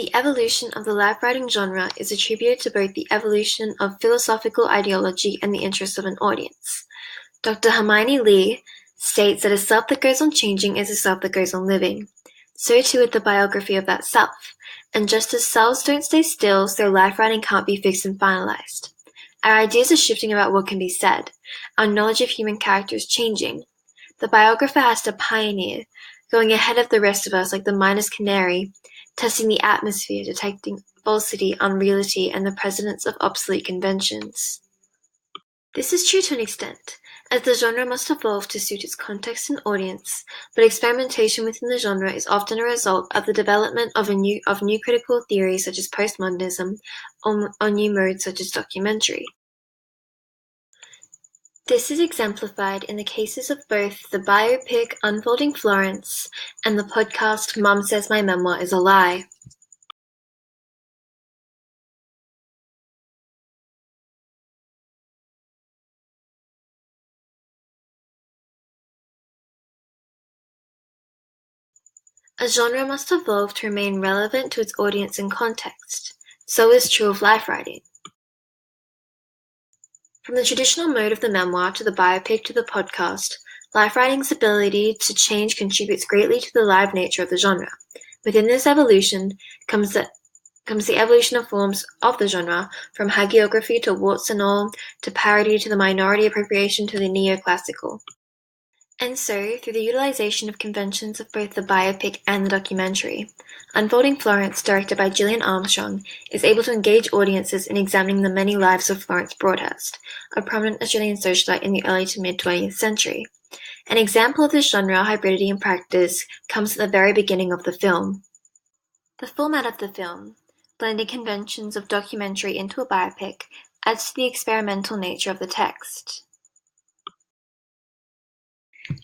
The evolution of the life writing genre is attributed to both the evolution of philosophical ideology and the interests of an audience. Dr. Hermione Lee states that a self that goes on changing is a self that goes on living. So too with the biography of that self. And just as selves don't stay still, so life writing can't be fixed and finalized. Our ideas are shifting about what can be said. Our knowledge of human character is changing. The biographer has to pioneer, going ahead of the rest of us like the miner's canary, testing the atmosphere, detecting falsity, unreality, and the precedence of obsolete conventions. This is true to an extent, as the genre must evolve to suit its context and audience, but experimentation within the genre is often a result of the development of new critical theories such as postmodernism, or new modes such as documentary. This is exemplified in the cases of both the biopic Unfolding Florence and the podcast Mom Says My Memoir is a Lie. A genre must evolve to remain relevant to its audience and context. So is true of life writing. From the traditional mode of the memoir to the biopic to the podcast, life writing's ability to change contributes greatly to the live nature of the genre. Within this evolution comes the evolution of forms of the genre, from hagiography to warts and all, to parody to the minority appropriation to the neoclassical. And so, through the utilization of conventions of both the biopic and the documentary, Unfolding Florence, directed by Gillian Armstrong, is able to engage audiences in examining the many lives of Florence Broadhurst, a prominent Australian socialite in the early to mid-20th century. An example of this genre hybridity in practice comes at the very beginning of the film. The format of the film, blending conventions of documentary into a biopic, adds to the experimental nature of the text.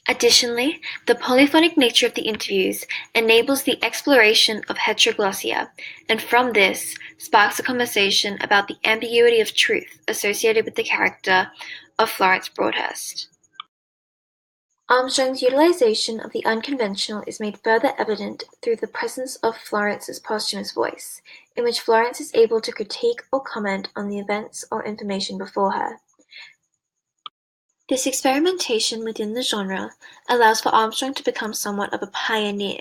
Additionally, the polyphonic nature of the interviews enables the exploration of heteroglossia, and from this sparks a conversation about the ambiguity of truth associated with the character of Florence Broadhurst. Armstrong's utilization of the unconventional is made further evident through the presence of Florence's posthumous voice, in which Florence is able to critique or comment on the events or information before her. This experimentation within the genre allows for Armstrong to become somewhat of a pioneer,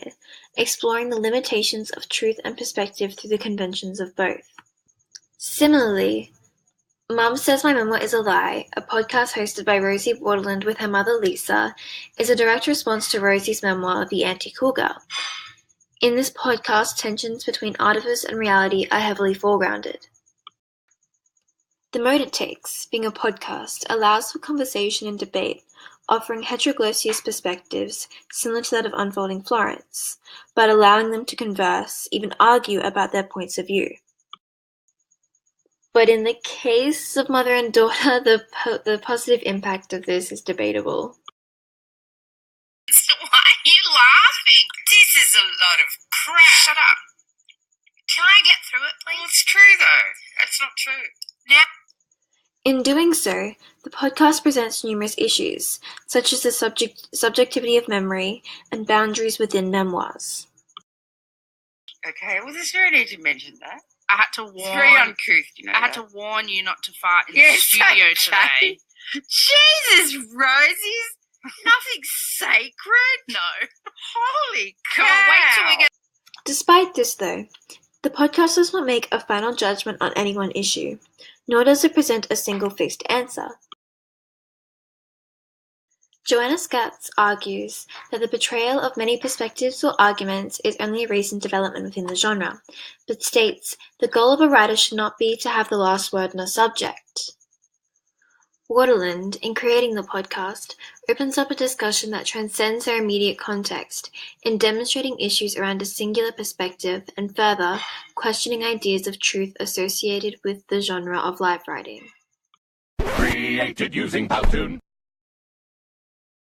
exploring the limitations of truth and perspective through the conventions of both. Similarly, Mom Says My Memoir is a Lie, a podcast hosted by Rosie Waterland with her mother Lisa, is a direct response to Rosie's memoir, The Anti-Cool Girl. In this podcast, tensions between artifice and reality are heavily foregrounded. The mode it takes, being a podcast, allows for conversation and debate, offering heteroglosseous perspectives similar to that of Unfolding Florence, but allowing them to converse, even argue about their points of view. But in the case of mother and daughter, the positive impact of this is debatable. Why are you laughing? This is a lot of crap. Shut up. Can I get through it, please? Well, it's true, though. It's not true. Now. In doing so, the podcast presents numerous issues, such as the subjectivity of memory and boundaries within memoirs. Okay, well, there's no need to mention that. I had to warn. It's very uncouth, you know. I had to warn you not to fart in the Yes, studio okay. today. Jesus, Rosie's nothing sacred. No. Holy cow. Wait till we get. Despite this, though, the podcast does not make a final judgment on any one issue, nor does it present a single fixed answer. Joanna Scatz argues that the portrayal of many perspectives or arguments is only a recent development within the genre, but states the goal of a writer should not be to have the last word on a subject. Waterland, in creating the podcast, opens up a discussion that transcends their immediate context in demonstrating issues around a singular perspective and further questioning ideas of truth associated with the genre of life writing. Created using Powtoon.